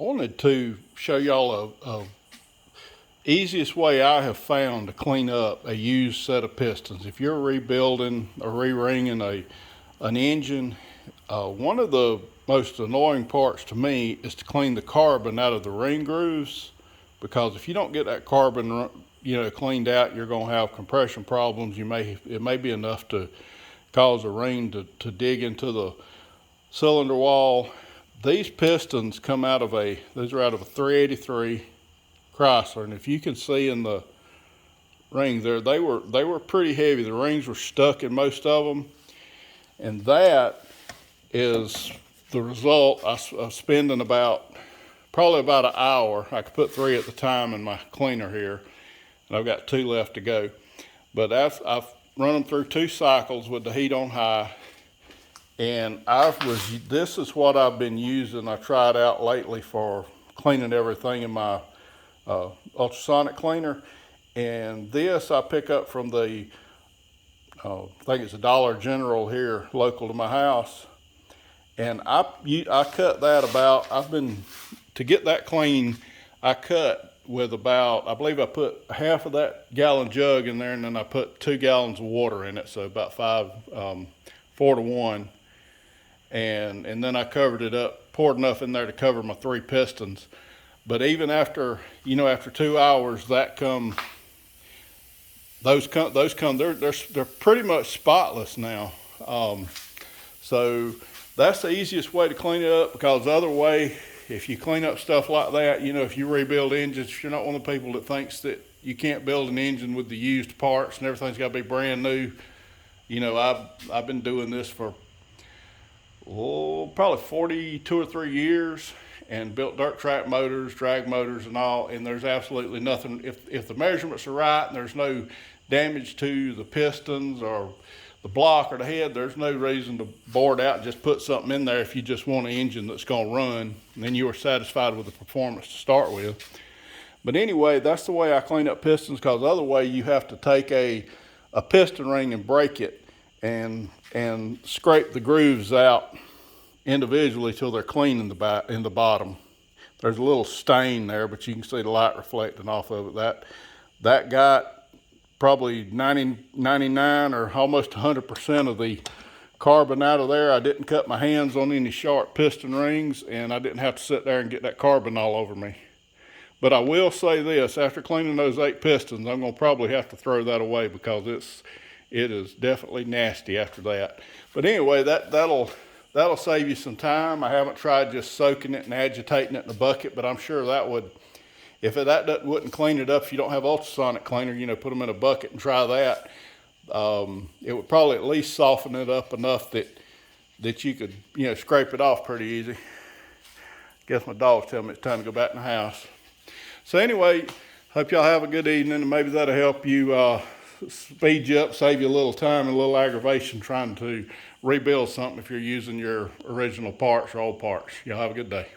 wanted to show y'all a easiest way I have found to clean up a used set of pistons. If you're rebuilding or re-ringing an engine, one of the most annoying parts to me is to clean the carbon out of the ring grooves, because if you don't get that carbon cleaned out, you're going to have compression problems. It may be enough to cause a ring to dig into the cylinder wall. These pistons come out of these are out of a 383 Chrysler, and if you can see in the rings there, they were pretty heavy. The rings were stuck in most of them, and that is the result. I was spending probably about an hour. I could put 3 at the time in my cleaner here, and I've got 2 left to go. But I've run them through 2 cycles with the heat on high, and this is what I've been using. I tried out lately for cleaning everything in my ultrasonic cleaner, and this I pick up from the I think it's a Dollar General here local to my house, and I cut that to get that clean. I cut with I believe I put half of that gallon jug in there, and then I put 2 gallons of water in it, so about 4 to 1, and then I covered it up, poured enough in there to cover my 3 pistons. But even after 2 hours, they're pretty much spotless now. So that's the easiest way to clean it up, because the other way, if you clean up stuff like that, if you rebuild engines, if you're not one of the people that thinks that you can't build an engine with the used parts and everything's got to be brand new, I've been doing this for probably 42 or 3 years, and built dirt track motors, drag motors, and all. And there's absolutely nothing, if the measurements are right and there's no damage to the pistons or the block or the head, there's no reason to bore it out and just put something in there if you just want an engine that's going to run, and then you are satisfied with the performance to start with. But anyway, that's the way I clean up pistons, because the other way, you have to take a piston ring and break it and scrape the grooves out individually till they're clean in the bottom. There's a little stain there, but you can see the light reflecting off of it. That got probably 99 or almost 100% of the carbon out of there. I didn't cut my hands on any sharp piston rings, and I didn't have to sit there and get that carbon all over me. But I will say this, after cleaning those 8 pistons, I'm going to probably have to throw that away, because it is definitely nasty after that. But anyway, that'll save you some time. I haven't tried just soaking it and agitating it in a bucket, but I'm sure that would, if that wouldn't clean it up, if you don't have ultrasonic cleaner, put them in a bucket and try that. It would probably at least soften it up enough that you could, scrape it off pretty easy. Guess my dog's telling me it's time to go back in the house. So anyway, hope y'all have a good evening, and maybe that'll help you speed you up, save you a little time and a little aggravation trying to rebuild something if you're using your original parts or old parts. Y'all have a good day.